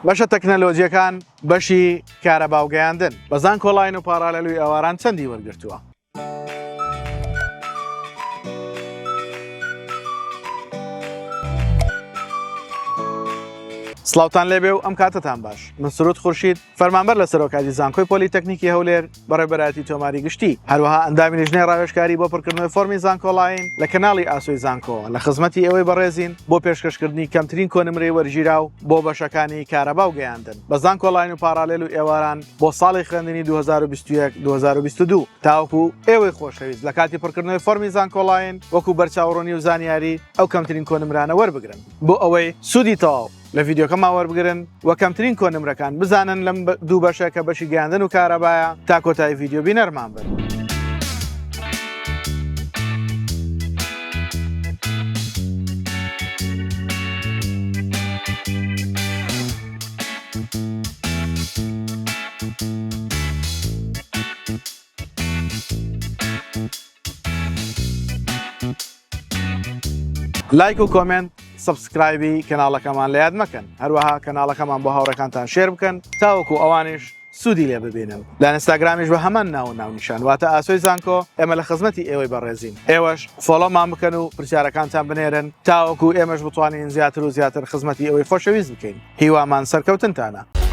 بەشە تەکنەلۆجیەکان بەشی کارەباوگەیاندن بەزان کۆڵاین و پارالەلوی ئەواران چەندی وەرگرتووە. سڵاوتان لێبێ و ئەم کاتتان باش. من سروود خورشید فەرمانبەر لە سەرۆکاتی زانکۆی پۆلیتەکنیکی هەولێر بەڕێوەبەرایەتی تۆماری گشتی هەروەها ئەندامی لیژنەی ڕاوێژکاری بۆ پڕکردنەوەی فۆرمی زانکۆڵاین لە کەناڵی ئاسۆی زانکۆ لە خزمەتی ئەوەی بەڕێزین بۆ پێشکەشکردنی کەمترین کۆنمرەی وەرگیرا و بۆ بەشەکانی کارەباو گەیاندن بە زانکۆڵاین و پارالێل و ئێواران بۆ ساڵی خوێندنی 2021-2022 تاوەکو ئێوەی خۆشەویست لە کاتی پڕکردنەوەی فۆرمی زانکۆڵاین وەکو بەرچاوڕۆنی و زانیاری ئەو کەمترین کۆنمرانە وەربگرن بۆ ئەوەی سوودی تەواو لە ڤیدیۆکەما وەربگرن و کەمترین کۆنمرەکان بزانن لەم دوو بەشە کە بەشی گەیاندن و کارەبایە تا کۆتایی ڤیدیۆ بینەرمان بن. لایک و کۆمنت سبسکرایبی کەناڵەکەمان لە یاد مەکەن هەروەها کەناڵەکەمان بۆ هاوڕەکانتان شێر بکەن تاوەکو ئەوانش سوودی لێ ببینن. لە ئینستاگرامیش بە هەمان ناونیشان واتە ئاسۆی زانکۆ ئێمە لە خزمەتی ئێوەی بەڕێزین. ئێوەش فۆڵۆمان بکەن و پرسیارەکانتان بنێرن تاوەکو ئێمەش بتوانین زیاتر و زیاتر خزمەتی ئەوەی خۆشەویست بکەین. هیوامان سەرکەوتنتانە.